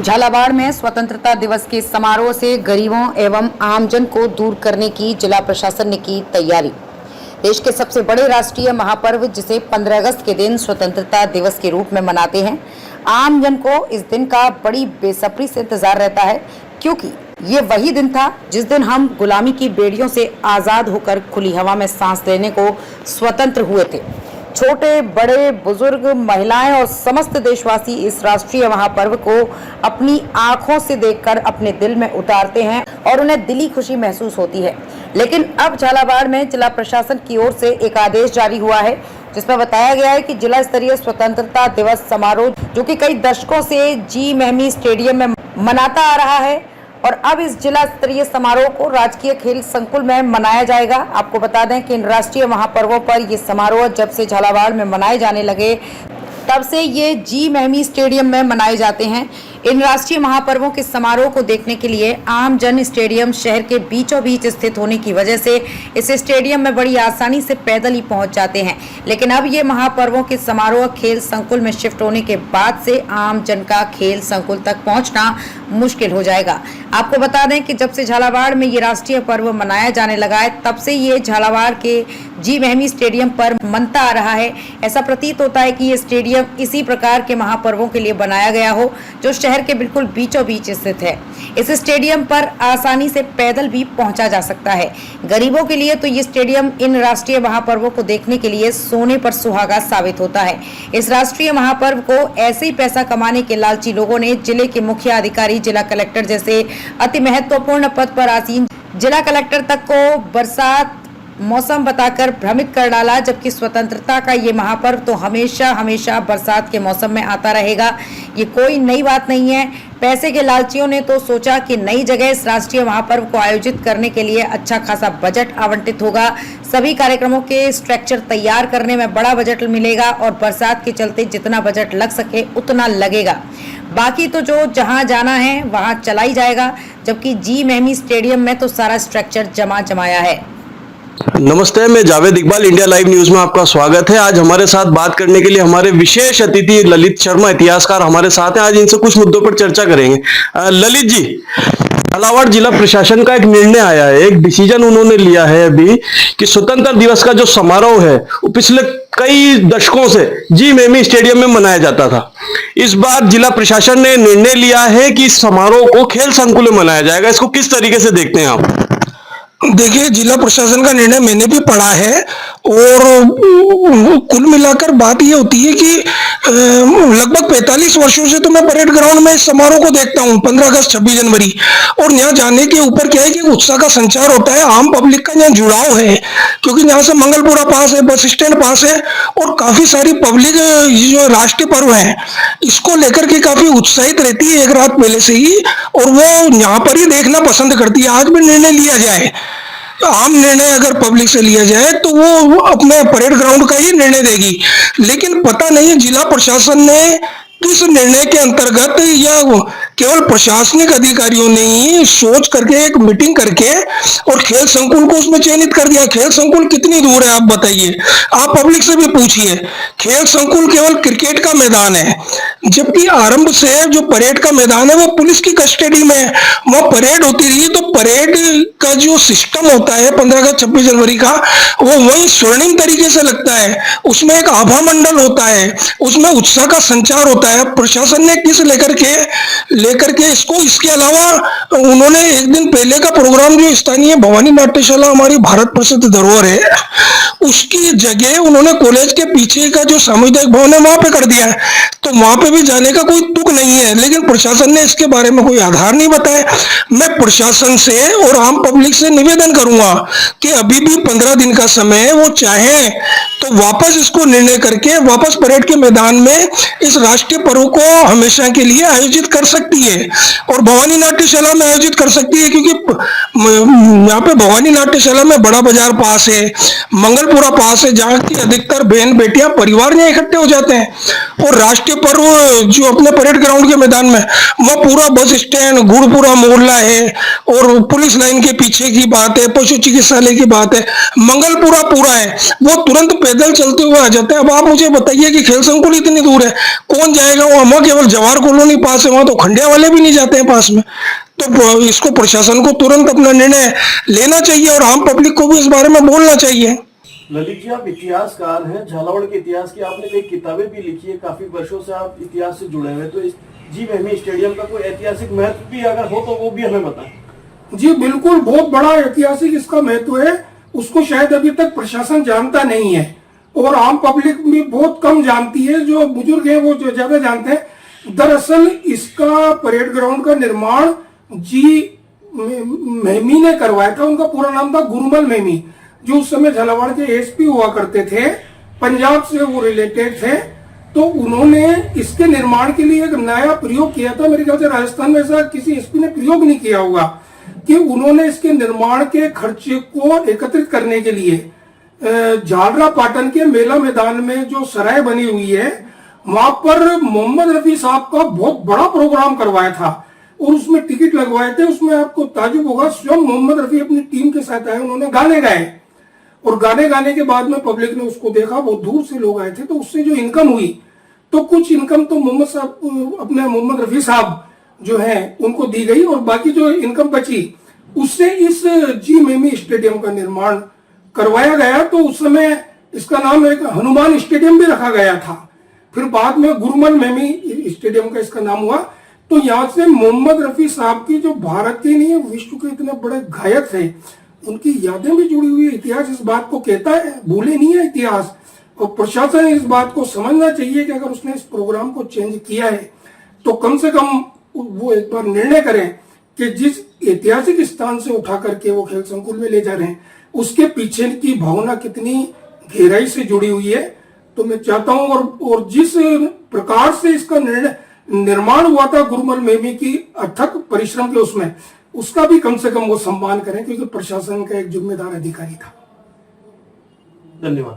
झालावाड़ में स्वतंत्रता दिवस के समारोह से गरीबों एवं आमजन को दूर करने की जिला प्रशासन ने की तैयारी। देश के सबसे बड़े राष्ट्रीय महापर्व जिसे 15 अगस्त के दिन स्वतंत्रता दिवस के रूप में मनाते हैं, आमजन को इस दिन का बड़ी बेसब्री से इंतजार रहता है, क्योंकि ये वही दिन था जिस दिन हम गुलामी की बेड़ियों से आजाद होकर खुली हवा में सांस लेने को स्वतंत्र हुए थे। छोटे बड़े बुजुर्ग महिलाएं और समस्त देशवासी इस राष्ट्रीय महापर्व को अपनी आंखों से देखकर अपने दिल में उतारते हैं और उन्हें दिली खुशी महसूस होती है। लेकिन अब झालावाड़ में जिला प्रशासन की ओर से एक आदेश जारी हुआ है, जिसमें बताया गया है कि जिला स्तरीय स्वतंत्रता दिवस समारोह जो कि कई दशकों से जी मेहमी स्टेडियम में मनाता आ रहा है, और अब इस जिला स्तरीय समारोह को राजकीय खेल संकुल में मनाया जाएगा। आपको बता दें कि इन राष्ट्रीय महापर्वों पर ये समारोह जब से झालावाड़ में मनाए जाने लगे, तब से ये जी मेहमी स्टेडियम में मनाए जाते हैं। इन राष्ट्रीय महापर्वों के समारोह को देखने के लिए आम जन स्टेडियम शहर के बीचों बीच स्थित होने की वजह से इस स्टेडियम में बड़ी आसानी से पैदल ही पहुंच जाते हैं। लेकिन अब ये महापर्वों के समारोह खेल संकुल में शिफ्ट होने के बाद से आम जन का खेल संकुल तक पहुंचना मुश्किल हो जाएगा। आपको बता दें कि जब से झालावाड़ में ये राष्ट्रीय पर्व मनाया जाने लगा है, तब से ये झालावाड़ के जी मेहमी स्टेडियम पर मनता आ रहा है। ऐसा प्रतीत होता है कि ये स्टेडियम इसी प्रकार के महापर्वों के लिए बनाया गया हो, जो शहर के बिल्कुल बीचों बीच स्थित है। इस स्टेडियम पर आसानी से पैदल भी पहुंचा जा सकता है। गरीबों के लिए तो ये स्टेडियम इन राष्ट्रीय महापर्वों को देखने के लिए सोने पर सुहागा साबित होता है। इस राष्ट्रीय महापर्व को ऐसे ही पैसा कमाने के लालची लोगों ने जिले के मुख्य अधिकारी, जिला कलेक्टर जैसे अति महत्वपूर्ण पद पर आसीन जिला कलेक्टर तक को बरसात मौसम बताकर भ्रमित कर डाला, जबकि स्वतंत्रता का ये महापर्व तो हमेशा हमेशा बरसात के मौसम में आता रहेगा। ये कोई नई बात नहीं है। पैसे के लालचियों ने तो सोचा कि नई जगह इस राष्ट्रीय महापर्व को आयोजित करने के लिए अच्छा खासा बजट आवंटित होगा, सभी कार्यक्रमों के स्ट्रक्चर तैयार करने में बड़ा बजट मिलेगा और बरसात के चलते जितना बजट लग सके उतना लगेगा। बाकी तो जो जहां जाना है वहां चला ही जाएगा, जबकि जी मेहमी स्टेडियम में तो सारा स्ट्रक्चर जमाया है। नमस्ते, मैं Javed Iqbal, India live news में आपका स्वागत है। आज हमारे साथ बात करने के लिए हमारे विशेष अतिथि ललित शर्मा, इतिहासकार हमारे साथ हैं। आज इनसे कुछ मुद्दों पर चर्चा करेंगे। ललित जी, झालावाड़ जिला प्रशासन का एक निर्णय आया है, एक डिसीजन उन्होंने लिया है अभी कि स्वतंत्रता दिवस का जो समारोह है वो पिछले कई दशकों से जी मेहमी स्टेडियम में मनाया जाता था। इस बार जिला प्रशासन ने निर्णय लिया है कि इस समारोह को खेल संकुल में मनाया जाएगा। इसको किस तरीके से देखते हैं आप? देखिए, जिला प्रशासन का निर्णय मैंने भी पढ़ा है और कुल मिलाकर बात ये होती है कि लगभग 45 वर्षों से तो मैं परेड ग्राउंड में इस समारोह को देखता हूँ, 15 अगस्त 26 जनवरी। और यहाँ जाने के ऊपर क्या है कि उत्साह का संचार होता है, आम पब्लिक का यहाँ जुड़ाव है, क्योंकि यहाँ से मंगलपुरा पास है, बस स्टैंड पास है और काफी सारी पब्लिक जो राष्ट्रीय पर्व है इसको लेकर के काफी उत्साहित रहती है एक रात पहले से ही, और वो यहाँ पर ही देखना पसंद करती है। आज भी निर्णय लिया जाए, आम निर्णय अगर पब्लिक से लिया जाए तो वो अपने परेड ग्राउंड का ही निर्णय देगी, लेकिन पता नहीं जिला प्रशासन ने किस निर्णय के अंतर्गत या केवल प्रशासनिक अधिकारियों ने ही सोच करके एक मीटिंग करके और खेल संकुल को उसमें चयनित कर दिया। खेल संकुल कितनी दूर है आप बताइए, आप पब्लिक से भी पूछिए। खेल संकुल केवल क्रिकेट का मैदान है, जबकि आरंभ से जो परेड का मैदान है वो पुलिस की कस्टडी में है। वहां परेड होती रही, तो परेड का जो सिस्टम होता है 15 अगस्त 26 जनवरी का, वो वही स्वर्णिम तरीके से लगता है। उसमें एक आभा मंडल होता है, उसमें उत्साह का संचार होता है। प्रशासन ने किस लेकर के इसको, इसके अलावा उन्होंने एक दिन पहले का प्रोग्राम जो स्थानीय भवानी नाट्यशाला हमारी भारत प्रसिद्ध धरोहर है उसकी जगह उन्होंने कॉलेज के पीछे का जो सामुदायिक भवन है वहां पे कर दिया है, तो वहां पे भी जाने का कोई तुक नहीं है। लेकिन प्रशासन ने इसके बारे में कोई आधार नहीं बताया। मैं प्रशासन से और आम पब्लिक से निवेदन करूंगा कि अभी भी 15 दिन का समय है, वो चाहे तो वापस इसको निर्णय करके वापस परेड के मैदान में इस राष्ट्रीय पर्व को हमेशा के लिए आयोजित कर सकती है और भवानी नाट्यशाला में आयोजित कर सकती है, क्योंकि यहाँ पे भवानी नाट्यशाला में बड़ा बाजार पास है, मंगलपुरा पास है, जहाँ की अधिकतर बहन बेटियां परिवार में इकट्ठे हो जाते हैं। और राष्ट्रीय पर्व जो अपने परेड ग्राउंड के मैदान में, वह पूरा बस स्टैंड, गुड़पुरा मोहल्ला है और पुलिस लाइन के पीछे की बात है, पशु चिकित्सालय की बात है, मंगलपुरा पूरा है, वो तुरंत पैदल चलते हुए आ जाते हैं। अब आप मुझे बताइए कि खेल संकुल इतनी दूर है, कौन जाएगा वहां? केवल जवाहर कॉलोनी पास है, वहां तो खंडिया वाले भी नहीं जाते हैं पास में। तो इसको प्रशासन को तुरंत अपना निर्णय लेना चाहिए और आम पब्लिक को भी इस बारे में बोलना चाहिए। ललित जी, आप इतिहासकार हैं, झालावाड़ के इतिहास की आपने कई किताबें भी लिखी है, काफी वर्षों से आप इतिहास से जुड़े हुए, तो इस जी मेहमी स्टेडियम का कोई ऐतिहासिक महत्व भी अगर हो तो वो भी हमें बताएं। जी बिल्कुल, बहुत बड़ा ऐतिहासिक इसका महत्व है। उसको शायद अभी तक प्रशासन जानता नहीं है और आम पब्लिक भी बहुत कम जानती है। जो बुजुर्ग हैं वो जो ज्यादा जानते हैं। दरअसल इसका परेड ग्राउंड का निर्माण जी मेहमी ने करवाया था। उनका पूरा नाम था गुरुमल मेहमी, जो उस समय झालावाड़ के एसपी हुआ करते थे, पंजाब से वो रिलेटेड थे। तो उन्होंने इसके निर्माण के लिए एक नया प्रयोग किया था। मेरे ख्याल से राजस्थान में ऐसा किसी एसपी ने प्रयोग नहीं किया होगा कि उन्होंने इसके निर्माण के खर्चे को एकत्रित करने के लिए झालरा पाटन के मेला मैदान में जो सराय बनी हुई है वहां पर मोहम्मद रफी साहब का बहुत बड़ा प्रोग्राम करवाया था और उसमें टिकट लगवाए थे। उसमें आपको ताजुब होगा, स्वयं मोहम्मद रफी अपनी टीम के साथ आए, उन्होंने गाने गाए और गाने गाने के बाद में पब्लिक ने उसको देखा, बहुत दूर से लोग आए थे। तो उससे जो इनकम हुई, तो कुछ इनकम तो मोहम्मद रफी साहब जो हैं उनको दी गई और बाकी जो इनकम बची उससे इस जी मेहमी स्टेडियम का निर्माण करवाया गया। तो उस समय इसका नाम एक हनुमान स्टेडियम भी रखा गया था। फिर बाद में गुरुमल मेहमी स्टेडियम का इसका नाम हुआ। तो यहाँ से मोहम्मद रफी साहब की जो भारत के नहीं विश्व के इतने बड़े गायक थे, उनकी यादें भी जुड़ी हुई है। इतिहास इस बात को कहता है, भूले नहीं है इतिहास। और प्रशासन इस बात को समझना चाहिए कि अगर उसने इस प्रोग्राम को चेंज किया है तो कम से कम वो एक बार निर्णय करें कि जिस ऐतिहासिक स्थान से उठा करके वो खेल संकुल में ले जा रहे हैं उसके पीछे की भावना कितनी गहराई से जुड़ी हुई है। तो मैं चाहता हूं और जिस प्रकार से इसका निर्माण हुआ था गुरुमल मेहमी की अथक परिश्रम के उसमें, उसका भी कम से कम वो सम्मान करें, क्योंकि प्रशासन का एक जिम्मेदार अधिकारी था। धन्यवाद।